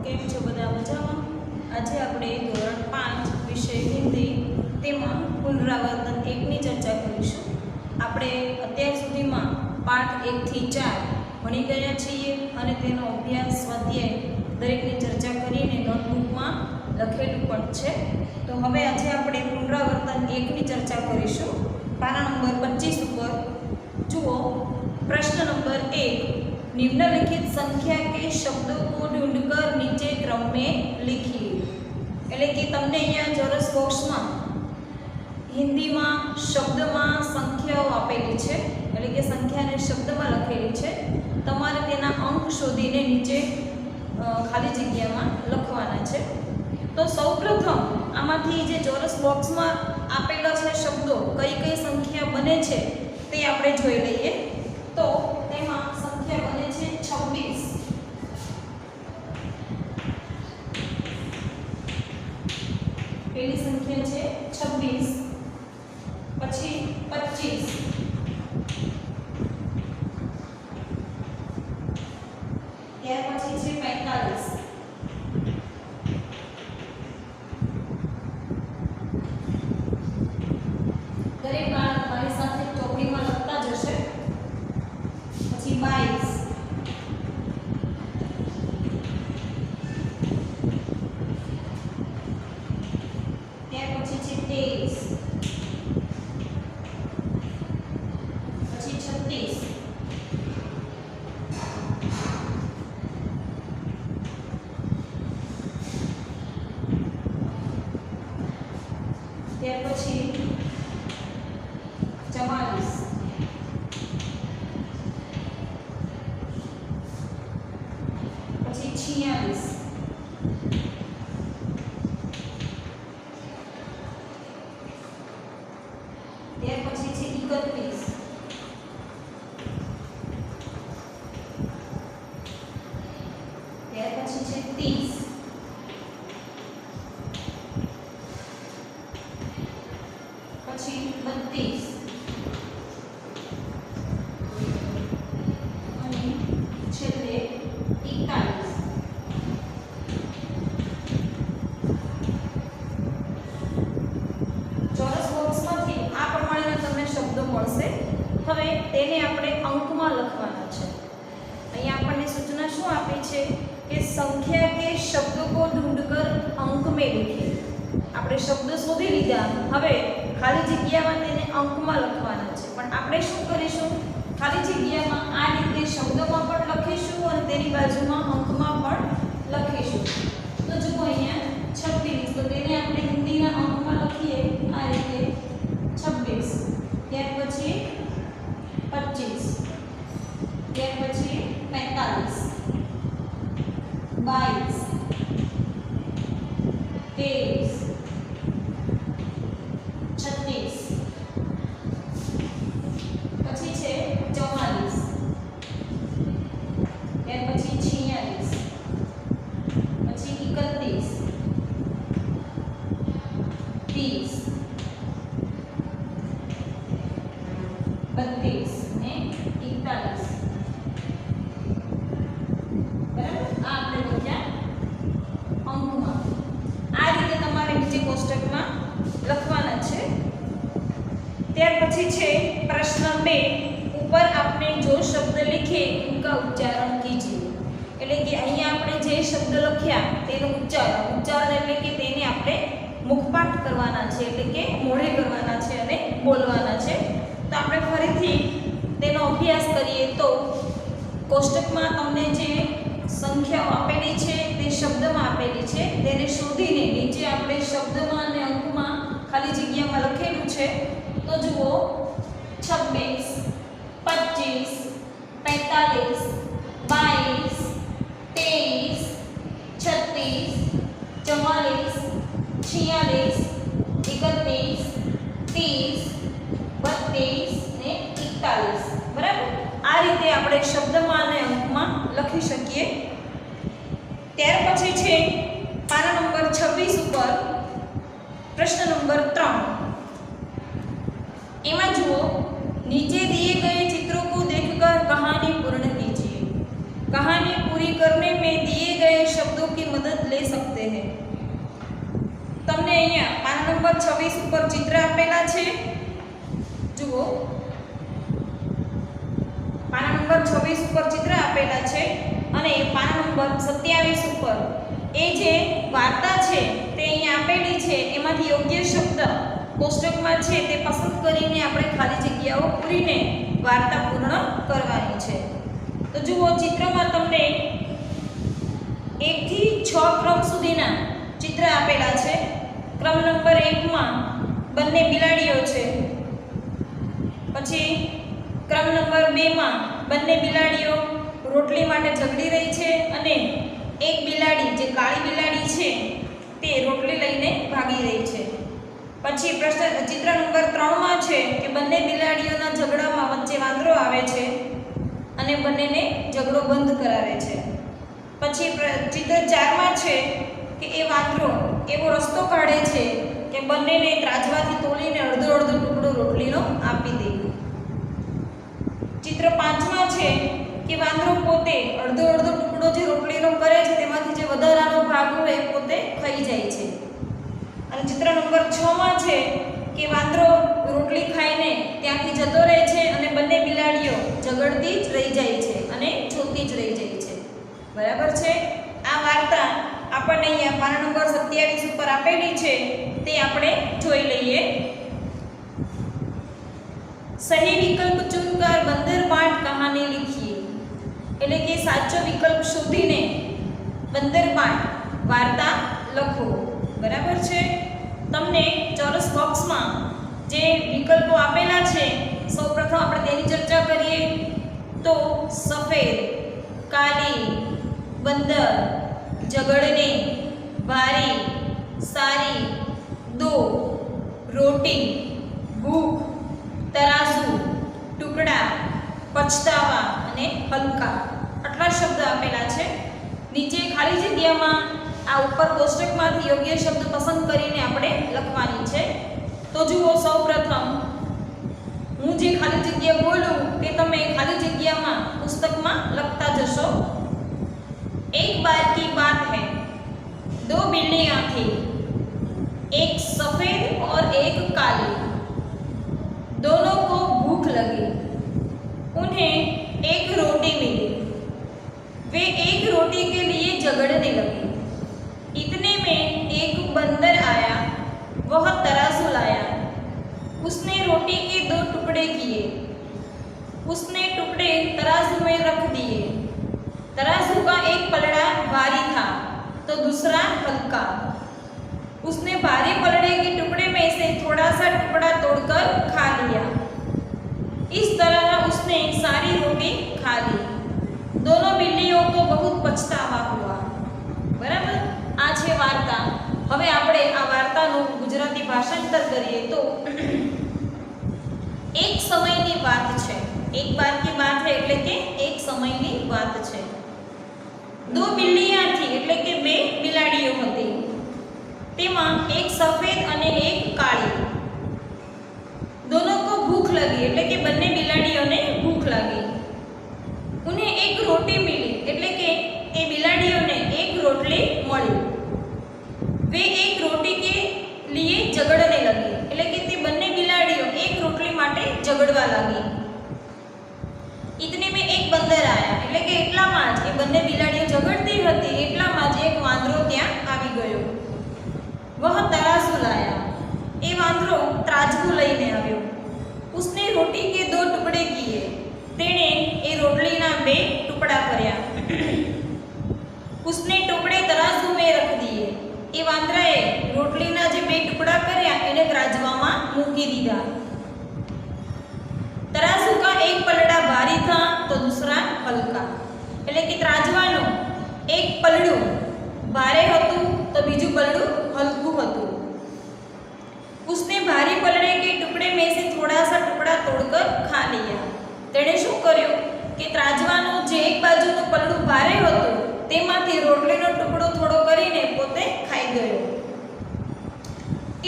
કેમ છો બધા મજામાં? આજે આપણે ધોરણ 5 વિષય હિન્દી તેમાં પુનરાવર્તન 1 ની ચર્ચા કરીશું. આપણે અત્યાર સુધીમાં પાઠ 1 થી 4 ભણી ગયા છીએ અને તેનો અભ્યાસ સ્વાધ્યાય દરેકની ચર્ચા કરીને નોટબુકમાં લખેલું પણ છે. તો હવે આજે આપણે પુનરાવર્તન 1 ની ચર્ચા કરીશું. પાના નંબર 25 ઉપર જુઓ. प्रश्न नंबर 1, निम्नलिखित संख्या के शब्दों को ढूंढकर नीचे क्रम में लिखिए. એટલે કે તમને અહીંયા ચોરસ બોક્સમાં હિન્દીમાં શબ્દમાં સંખ્યાઓ આપેલી છે, એટલે કે સંખ્યાને શબ્દમાં લખેલી છે. તમારે તેના અંક શોધીને નીચે ખાલી જગ્યામાં લખવાના છે. તો સૌપ્રથમ આમાંથી જે ચોરસ બોક્સમાં આપેલા છે શબ્દો કઈ કઈ સંખ્યા બને છે તે આપણે જોઈ લઈએ. તો તેમાં સંખ્યા બને છે 26. પહેલી સંખ્યા છે 26, પછી 25, ત્યાર પછી છે 45, દરેક બાળક મારી સાથે ચોપડીમાં લખતા જશે. પછી 22, ત્યાર પછી છે 23, પછી 36, ત્યાર પછી 44, પછી 46, ત્યાર પછી છે 31, ત્યાર પછી છે 30, પછી 32 અને છેલ્લે 41. ચોરસ બોક્સમાંથી આ પ્રમાણેના તમને શબ્દો મળશે. હવે તેને આપણે અંકમાં લખવાના છે. અહીંયા આપણને સૂચના શું આપી છે કે સંખ્યા કે શબ્દો કો ઢૂંઢકર અંક में लिखिए. આપણે શબ્દ શોધી લીધા, હવે ખાલી જગ્યામાં તેને અંકમાં લખવાના છે. પણ આપણે શું કરીશું, ખાલી જગ્યામાં આ રીતે શબ્દોમાં પણ લખીશું અને તેની બાજુમાં અંકમાં પણ લખીશું. તો જુઓ અહીંયા 26, તો તેને આપણે હિન્દીના અંકમાં લખીએ આ રીતે 26, ત્યાર પછી 25, ત્યાર પછી 45, 22, 23, 36, પછી છે 44, ત્યાર પછી 46, પછી 31, 30, 32 ને 41. બરાબર, આ આપણે લખ્યા અંકમાં. આ રીતે તમારે નીચે કોષ્ટકમાં લખવાના છે. ત્યાર પછી છે प्रश्न 2, ऊपर आपने जो शब्द लिखे उनका उच्चारण कीजिए. એટલે કે અહીંયા આપણે જે શબ્દ લખ્યા તેનું ઉચ્ચારણ એટલે કે તેને આપણે મુખપાઠ કરવાના છે, એટલે કે મોઢે કરવાના છે અને બોલવાના છે. તો આપણે ફરીથી તેનો અભ્યાસ કરીએ. તો કોષ્ટકમાં તમને જે સંખ્યાઓ આપેલી છે તે શબ્દમાં આપેલી છે, તેને શોધીને નીચે આપણે શબ્દમાં અને અંકમાં ખાલી જગ્યામાં લખેલું છે. તો જુઓ 26, 25, 45, 22, 23, 36, 44, 46, 31, 30, 32 ને 41. બરાબર, આ રીતે આપણે શબ્દમાં અને અંકમાં લખી શકીએ. ત્યાર પછી છે પાના નંબર 26 ઉપર प्रश्न नंबर 3, एमा जुओ, नीचे दिए गए चित्रों को देखकर कहानी पूर्ण कीजिए. कहानी पूरी करने में दिए गए शब्दों की की मदद ले सकते हैं। તમને અહીંયા પાના નંબર 26 ઉપર ચિત્ર આપેલા છે, જુઓ પાના નંબર 26 ઉપર ચિત્ર આપેલા છે અને પાના નંબર 27 ઉપર એ જે વાર્તા છે તે અહીંયા આપેલી છે, એમાંથી યોગ્ય શબ્દ કોષ્ટકમાં છે તે પસંદ કરીને આપણે ખાલી જગ્યાઓ પૂરીને વાર્તા પૂર્ણ કરવાની છે। તો જુઓ ચિત્રમાં તમને 1 થી 6 ક્રમ સુધીના ચિત્ર આપેલા છે। ક્રમ નંબર 1 માં બંને બિલાડીઓ છે, પછી ક્રમ નંબર 2 માં બંને બિલાડીઓ રોટલી માટે ઝઘડી રહી છે અને એક બિલાડી જે કાળી બિલાડી છે તે રોટલી લઈને ભાગી રહી છે। પછી ચિત્ર નંબર 3 માં છે કે બંને બિલાડીઓના ઝઘડામાં વચ્ચે વાંદરો આવે છે અને બંનેને ઝઘડો બંધ કરાવે છે। પછી ચિત્ર 4 માં છે કે એ વાંદરો એવો રસ્તો કાઢે છે કે બંનેને ત્રાજવાથી તોલીને અડધો અડધો ટુકડો રોટલીનો આપી દે। ચિત્ર 5 માં છે કે વાંદરો પોતે અડધો અડધો ટુકડો જે રોટલીનો કરે છે તેમાંથી જે વધારાનો ભાગ હોય એ પોતે ખાઈ જાય છે। અને ચિત્ર નંબર 6 માં છે કે વાંદરો રોટલી ખાઈને ત્યાંથી જતો રહે છે અને બંને બિલાડીઓ ઝઘડતી જ રહી જાય છે અને જોતી જ રહી જાય છે। બરાબર છે। આ વાર્તા આપણને અહીંયા પાના નંબર 27 ઉપર આપેલી છે, તે આપણે જોઈ લઈએ। સહી વિકલ્પ ચુનकर बंदर बाट कहानी लिखिए, એટલે કે સાચો વિકલ્પ શોધીને બંદર बाट વાર્તા લખો। બરાબર છે। તમને ચોરસ બોક્સમાં જે વિકલ્પો આપેલા છે સૌપ્રથમ આપણે તેની ચર્ચા કરીએ તો સફેદ, કાલી, બંદર, ઝઘડને, ભારી, સારી, દો, રોટી, ભૂખ, તરાજુ, ટુકડા, પછતાવા અને હલકા, આટલા શબ્દ આપેલા છે। નીચે ખાલી જગ્યામાં આ ઉપર કોષ્ટકમાંથી યોગ્ય શબ્દ પસંદ કરીને આપણે લખવાની છે। તો જુઓ સૌપ્રથમ હું જે ખાલી જગ્યા બોલું તે તમે ખાલી જગ્યામાં પુસ્તકમાં લખતા જશો। एक बार की बात है, दो बिल्लियां थी, एक सफेद और एक काली। दोनों को भूख लगी, उन्हें एक रोटी मिली। वे एक रोटी के लिए झगड़ने लगे। इतने में एक बंदर आया, वह तराजू लाया। उसने रोटी के 2 टुकड़े किए, उसने टुकड़े तराजू में रख दिए। तराजू का एक पलड़ा भारी था तो दूसरा हल्का। उसने भारी पलड़े के टुकड़े में से थोड़ा सा टुकड़ा तोड़कर खा लिया। इस तरह उसने सारी रोटी खा ली। दोनों बिल्लियों को बहुत पछतावा हुआ। बराबर। आ छे वार्ता। હવે આપણે આ વાર્તાનું ગુજરાતી ભાષાંતર કરીએ તો એક સમયની વાત છે। એક બાર की बात है એટલે કે એક સમયની વાત છે। दो बिल्लियां थी એટલે કે બે બિલાડીઓ હતી, તેમાં એક સફેદ અને એક કાળી। दोनों को भूख लगी એટલે કે બંને બિલાડીઓને ભૂખ લાગી। उन्हें एक रोटी मिली એટલે કે એ બિલાડીઓને એક રોટલી મળી। वे एक रोटी के लिए झगड़ने लगी એટલે કે તે બંને બિલાડીઓ એક રોટલી માટે ઝઘડવા લાગી। इतने में एक बंदर आया એટલે કે એટલામાં જ એ બંને બિલાડીઓ ઝઘડતી હતી એટલામાં જ એક વાંદરો ત્યાં આવી ગયો। वह तराजू लाया, એ વાંદરો ત્રાજવું લઈને આવ્યો। उसने रोटी के 2 टुकड़े किए, તેણે એ રોટલીના 2 ટુકડા કર્યા। उसने टुकड़े तराजू में रख दिए, એ વાંદરાએ રોટલીના જે 2 ટુકડા કર્યા એને ત્રાજવામાં મૂકી દીધા। तराजू का एक पलड़ा भारी था तो दूसरा हल्का, એટલે કે ત્રાજવાનું એક પલડું ભારે હતું તો બીજું પલડું હલકું હતું। उसने भारी पलड़े के टुकड़े में से थोड़ा सा टुकड़ा तोड़कर खा लिया। તેણે શું કર્યું કે ત્રાજવાનું જે એક બાજુનું પલડું ભારે હતું તેમાંથી રોટલીનો ટુકડો થોડો કરીને પોતે ખાઈ ગયો।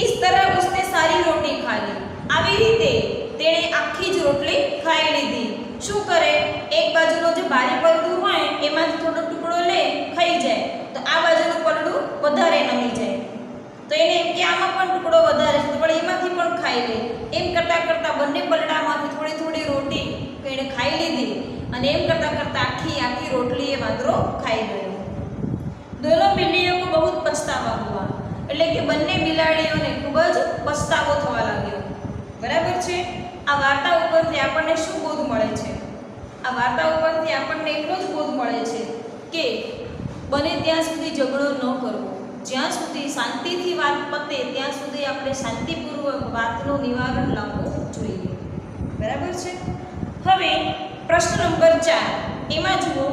इस तरह उसने सारी रोटी खा ली, આવી રીતે તેણે આખી જ રોટલી ખાઈ લીધી। શું કરે, એક બાજુનો જે ભારે પલડું હોય એમાંથી થોડો ટુકડો લે ખાઈ જાય, તો આ બાજુનું પલડું વધારે નમી જાય તો એને એમ કે આમાં પણ ટુકડો વધારે છે પણ એમાંથી પણ ખાઈ લે. એમ કરતાં કરતાં બંને પલડામાંથી થોડી થોડી રોટી એણે ખાઈ લીધી અને એમ કરતાં કરતાં આખી રોટલી એ વાંદરો ખાઈ ગયો. દોનો બિલ્લીઓ કો બહુ પછતાવા હુઆ, એટલે કે બંને બિલાડીઓને ખૂબ જ પછતાવો થવા લાગ્યો. બરાબર છે. આ વાર્તા ઉપરથી આપણને શું બોધ મળે છે? આ વાર્તા ઉપરથી આપણને એટલો જ બોધ મળે છે કે બને ત્યાં સુધી ઝઘડો ન કરવો. જ્યાં સુધી શાંતિથી વાત પતે ત્યાં સુધી આપણે શાંતિપૂર્વક વાતનું નિવારણ લાવવું જોઈએ. બરાબર છે. હવે પ્રશ્ન નંબર 4 એમાં જુઓ,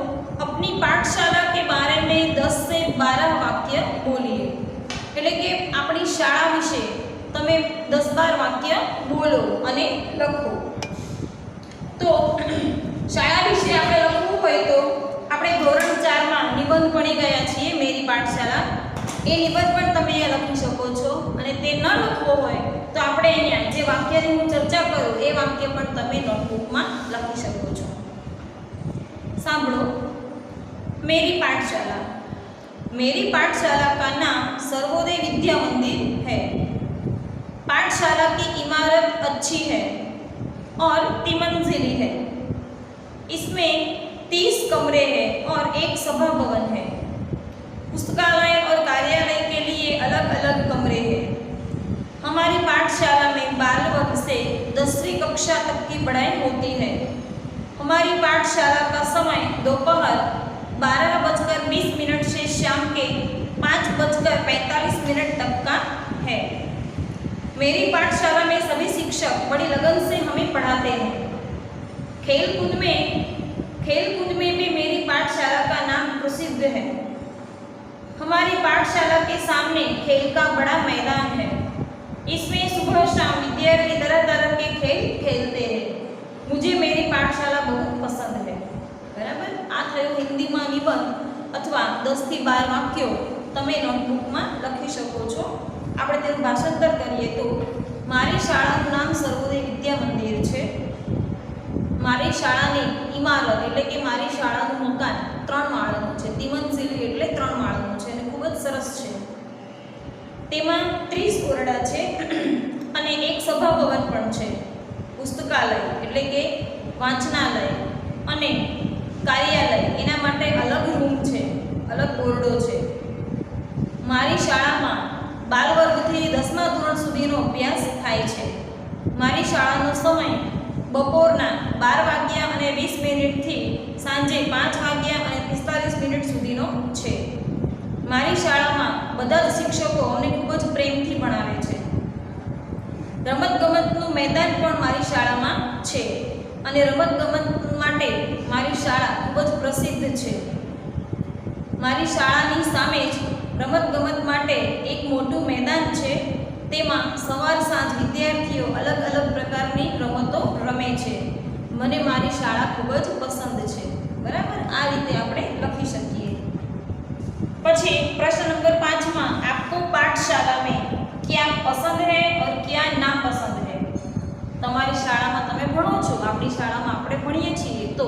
अपनी पाठशाला के बारे में 10 से 12 वाक्य बोलिए. એટલે કે આપણી શાળા વિશે તમે 10-12 વાક્ય બોલો અને લખો. તો શાળા વિશે આપણે લખવું હોય તો આપણે ધોરણ 4 માં નિબંધ ભણી ગયા છીએ મેરી પાઠશાલા. એ નિબંધ પણ તમે અહીંયા લખી શકો છો અને તે ન લખવો હોય તો આપણે અહીંયા જે વાક્યની હું ચર્ચા કરું એ વાક્ય પણ તમે નોટબુકમાં લખી શકો છો. સાંભળો. मेरी पाठशाला. मेरी पाठशाला का नाम सर्वोदय विद्या मंदिर है. पाठशाला की इमारत अच्छी है और 3 मंजिली है. इसमें 30 कमरे हैं और एक सभा भवन है. पुस्तकालय और कार्यालय के लिए अलग अलग कमरे हैं. हमारी पाठशाला में बाल वर्ग से 10वीं कक्षा तक की पढ़ाई होती है. हमारी पाठशाला का समय दोपहर 12:20 से शाम के 5:45 तक का है. मेरी पाठशाला में सभी शिक्षक बड़ी लगन से हमें पढ़ाते हैं. खेल कूद में भी मेरी पाठशाला का नाम प्रसिद्ध है. हमारी पाठशाला के सामने खेल का बड़ा मैदान है. इसमें सुबह शाम विद्यार्थी तरह तरह के खेल खेलते हैं. मुझे मेरी पाठशाला बहुत पसंद है. बराबर. आ थयो हिंदीમાં નિબંધ અથવા 10 થી 12 વાક્યો તમે નોટબુકમાં લખી શકો છો. આપણે તેનું ભાષાંતર કરીએ તો મારી શાળાનું નામ સર્વોદય વિદ્યા મંદિર છે. મારી શાળાની ઇમારત એટલે કે મારી શાળાનું મકાન 3 માળનું છે. તિમંજીલી એટલે 3 માળનું છે અને ખૂબ જ સરસ છે. તેમાં 30 ઓરડા છે અને એક સભા ભવન પણ છે. પુસ્તકાલય એટલે કે વાંચનાલય અને કાર્યાલય એના માટે અલગ રૂમ છે, અલગ ઓરડો છે. મારી શાળામાં બાલવર્ગથી 10મા ધોરણ સુધીનો અભ્યાસ થાય છે. મારી શાળાનો સમય બપોરના 12 વાગ્યા અને 20 મિનિટથી સાંજે 5 વાગ્યા અને 45 મિનિટ સુધીનો છે. મારી શાળામાં બધા જ શિક્ષકો અમને ખૂબ જ પ્રેમથી ભણાવે છે. રમતગમતનું મેદાન પણ મારી શાળામાં છે અને રમતગમત માટે મારી શાળા ખૂબ જ પ્રસિદ્ધ છે. મારી શાળાની સામે જ રમતગમત માટે એક મોટું મેદાન છે. તેમાં સવાર સાંજ વિદ્યાર્થીઓ અલગ અલગ પ્રકારની રમતો રમે છે. મને મારી શાળા ખૂબ જ પસંદ છે. બરાબર. આ રીતે આપણે લખી શકીએ. પછી પ્રશ્ન નંબર 5 માં આપકો પાઠશાલા में क्या पसंद है और क्या नापसंद है. તમારી શાળામાં તમે ભણો છો, આપણી શાળામાં આપણે ભણીએ છીએ તો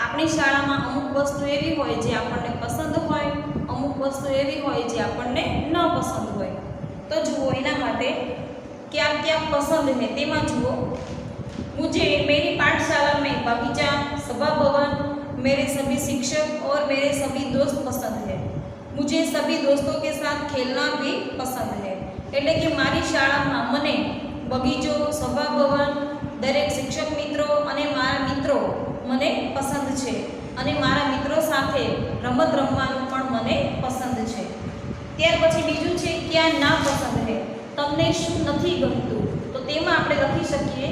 આપણી શાળામાં અમુક વસ્તુ એવી હોય જે આપણને પસંદ હોય, અમુક વસ્તુ એવી હોય જે આપણને ન પસંદ હોય. તો જુઓ એના માટે क्या क्या पसंद है તેમાં જુઓ, मुझे मेरी पाठशाला में बगीचा, सभा भवन, मेरे सभी शिक्षक और मेरे सभी दोस्त पसंद है. मुझे सभी दोस्तों के साथ खेलना भी पसंद है. એટલે કે મારી શાળામાં મને બગીચો, સભા ભવન, દરેક શિક્ષક મિત્રો અને મારા મિત્રો મને પસંદ છે અને મારા મિત્રો સાથે રમત રમવાનું પણ મને પસંદ છે. ત્યાર પછી બીજું છે ક્યાં ના પસંદ હે. તમને શું નથી ગમતું? તો તેમાં આપણે લખી શકીએ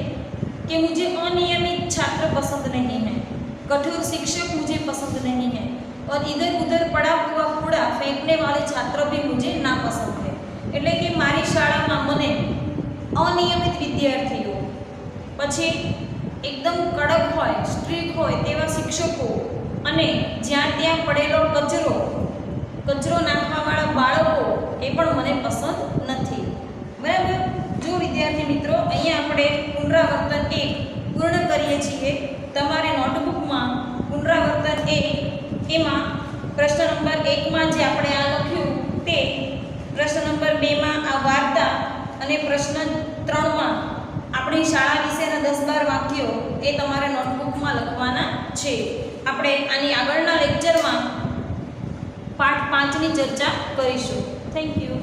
कि मुझे अनियमित छात्र पसंद नहीं है, कठोर शिक्षक मुझे पसंद नहीं है और इधर उधर पड़ा हुआ कूड़ा फेंकने वाले छात्र भी मुझे नापसंद है. એટલે કે મારી શાળામાં મને અનિયમિત વિદ્યાર્થીઓ, પછી એકદમ કડક હોય, સ્ટ્રિક્ટ હોય તેવા શિક્ષકો અને જ્યાં ત્યાં પડેલો કચરો નાખવાવાળા બાળકો એ પણ મને પસંદ નથી. બરાબર. જો વિદ્યાર્થી મિત્રો અહીંયા આપણે પુનરાવર્તન 1 પૂર્ણ કરીએ છીએ. તમારે નોટબુકમાં પુનરાવર્તન 1 એમાં પ્રશ્ન નંબર 1 માં જે આપણે આ લખ્યું તે, પ્રશ્ન નંબર 2 માં આ વાર્તા અને પ્રશ્ન 3 માં આપણી શાળા વિશેના 10-12 વાક્યો એ તમારે નોટબુકમાં લખવાના છે. આપણે આની આગળના લેક્ચરમાં પાઠ 5 ની ચર્ચા કરીશું. Thank you.